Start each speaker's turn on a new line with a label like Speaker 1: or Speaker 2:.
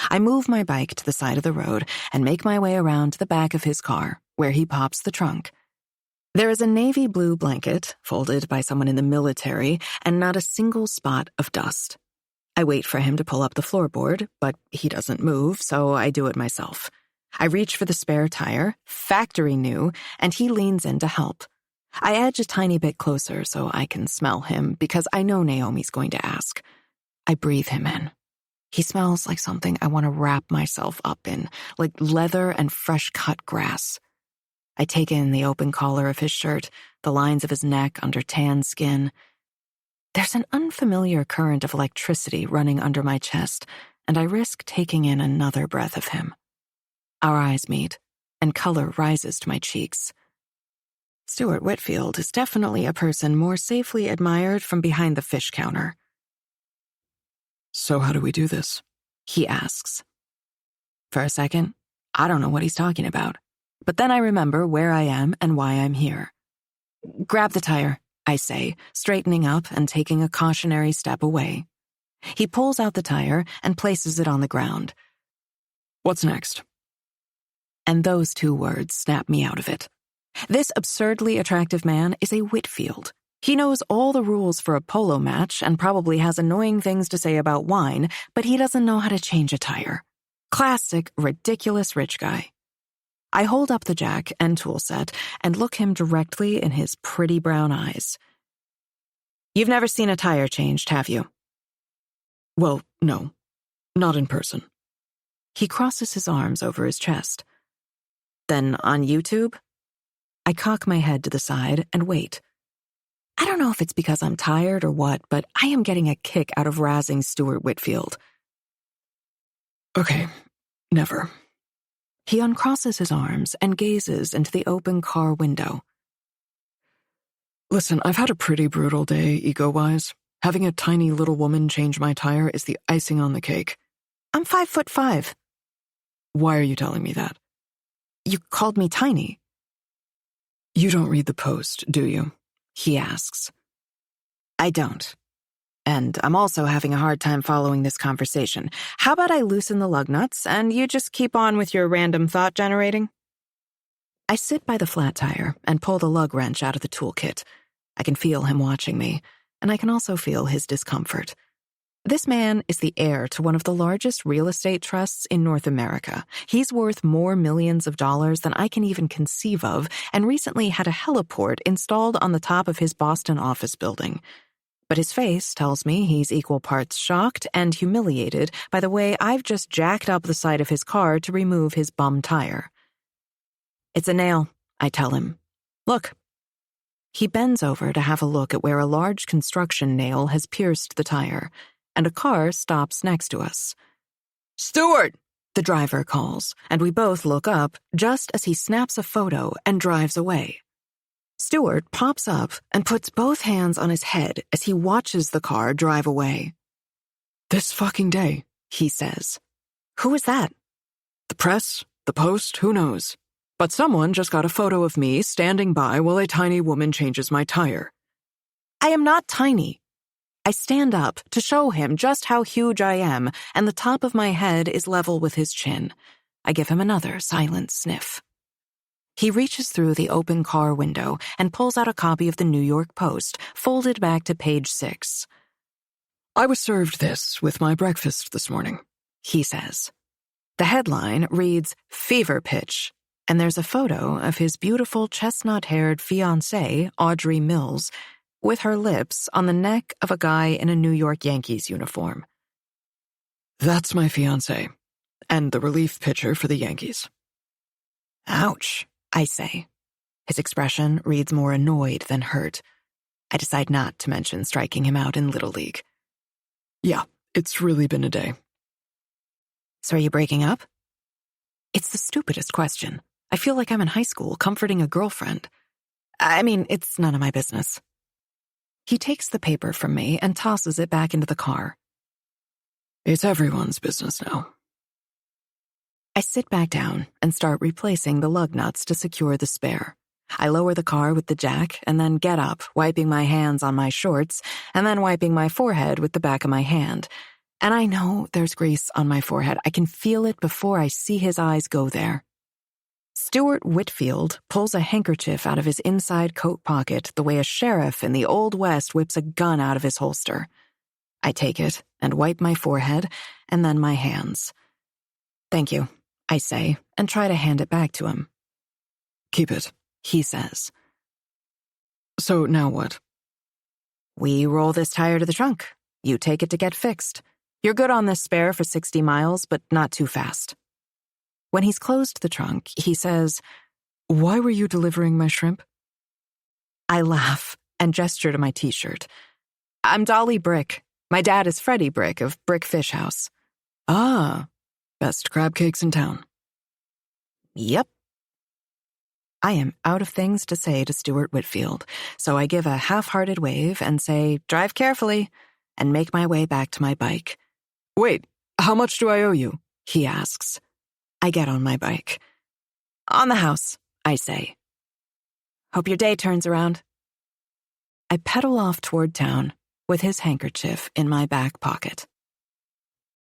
Speaker 1: I move my bike to the side of the road and make my way around to the back of his car, where he pops the trunk. There is a navy blue blanket, folded by someone in the military, and not a single spot of dust. I wait for him to pull up the floorboard, but he doesn't move, so I do it myself. I reach for the spare tire, factory new, and he leans in to help. I edge a tiny bit closer so I can smell him, because I know Naomi's going to ask. I breathe him in. He smells like something I want to wrap myself up in, like leather and fresh-cut grass. I take in the open collar of his shirt, the lines of his neck under tan skin. There's an unfamiliar current of electricity running under my chest, and I risk taking in another breath of him. Our eyes meet, and color rises to my cheeks. Stuart Whitfield is definitely a person more safely admired from behind the fish counter.
Speaker 2: So how do we do this?
Speaker 1: He asks. For a second, I don't know what he's talking about. But then I remember where I am and why I'm here. Grab the tire, I say, straightening up and taking a cautionary step away. He pulls out the tire and places it on the ground.
Speaker 2: What's next?
Speaker 1: And those two words snap me out of it. This absurdly attractive man is a Whitfield. He knows all the rules for a polo match and probably has annoying things to say about wine, but he doesn't know how to change a tire. Classic, ridiculous rich guy. I hold up the jack and tool set and look him directly in his pretty brown eyes. You've never seen a tire changed, have you?
Speaker 2: Well, no. Not in person.
Speaker 1: He crosses his arms over his chest. Then on YouTube? I cock my head to the side and wait. I don't know if it's because I'm tired or what, but I am getting a kick out of razzing Stuart Whitfield.
Speaker 2: Okay, never.
Speaker 1: He uncrosses his arms and gazes into the open car window.
Speaker 2: Listen, I've had a pretty brutal day, ego-wise. Having a tiny little woman change my tire is the icing on the cake.
Speaker 1: I'm 5'5".
Speaker 2: Why are you telling me that?
Speaker 1: You called me tiny.
Speaker 2: You don't read the Post, do you?
Speaker 1: He asks. I don't. And I'm also having a hard time following this conversation. How about I loosen the lug nuts and you just keep on with your random thought generating? I sit by the flat tire and pull the lug wrench out of the toolkit. I can feel him watching me, and I can also feel his discomfort. This man is the heir to one of the largest real estate trusts in North America. He's worth more millions of dollars than I can even conceive of, and recently had a heliport installed on the top of his Boston office building. But his face tells me he's equal parts shocked and humiliated by the way I've just jacked up the side of his car to remove his bum tire. It's a nail, I tell him. Look. He bends over to have a look at where a large construction nail has pierced the tire, and a car stops next to us.
Speaker 2: Stuart!
Speaker 1: The driver calls, and we both look up just as he snaps a photo and drives away. Stuart pops up and puts both hands on his head as he watches the car drive away.
Speaker 2: This fucking day,
Speaker 1: he says. Who is that?
Speaker 2: The press, the Post, who knows? But someone just got a photo of me standing by while a tiny woman changes my tire.
Speaker 1: I am not tiny. I stand up to show him just how huge I am, and the top of my head is level with his chin. I give him another silent sniff. He reaches through the open car window and pulls out a copy of the New York Post, folded back to page 6.
Speaker 2: I was served this with my breakfast this morning,
Speaker 1: he says. The headline reads, Fever Pitch, and there's a photo of his beautiful chestnut-haired fiancée, Audrey Mills, with her lips on the neck of a guy in a New York Yankees uniform.
Speaker 2: That's my fiancée, and the relief pitcher for the Yankees.
Speaker 1: Ouch, I say. His expression reads more annoyed than hurt. I decide not to mention striking him out in Little League.
Speaker 2: Yeah, it's really been a day.
Speaker 1: So are you breaking up? It's the stupidest question. I feel like I'm in high school comforting a girlfriend. I mean, it's none of my business. He takes the paper from me and tosses it back into the car.
Speaker 2: It's everyone's business now.
Speaker 1: I sit back down and start replacing the lug nuts to secure the spare. I lower the car with the jack and then get up, wiping my hands on my shorts, and then wiping my forehead with the back of my hand. And I know there's grease on my forehead. I can feel it before I see his eyes go there. Stuart Whitfield pulls a handkerchief out of his inside coat pocket the way a sheriff in the Old West whips a gun out of his holster. I take it and wipe my forehead and then my hands. "Thank you," I say, and try to hand it back to him.
Speaker 2: "Keep it,"
Speaker 1: he says.
Speaker 2: "So now what?"
Speaker 1: "We roll this tire to the trunk. You take it to get fixed. You're good on this spare for 60 miles, but not too fast." When he's closed the trunk, he says,
Speaker 2: "Why were you delivering my shrimp?"
Speaker 1: I laugh and gesture to my t-shirt. "I'm Dolly Brick. My dad is Freddie Brick of Brick Fish House."
Speaker 2: "Ah, best crab cakes in town."
Speaker 1: "Yep." I am out of things to say to Stuart Whitfield, so I give a half-hearted wave and say, "Drive carefully," and make my way back to my bike.
Speaker 2: "Wait, how much do I owe you?"
Speaker 1: he asks. I get on my bike. "On the house," I say. "Hope your day turns around." I pedal off toward town with his handkerchief in my back pocket.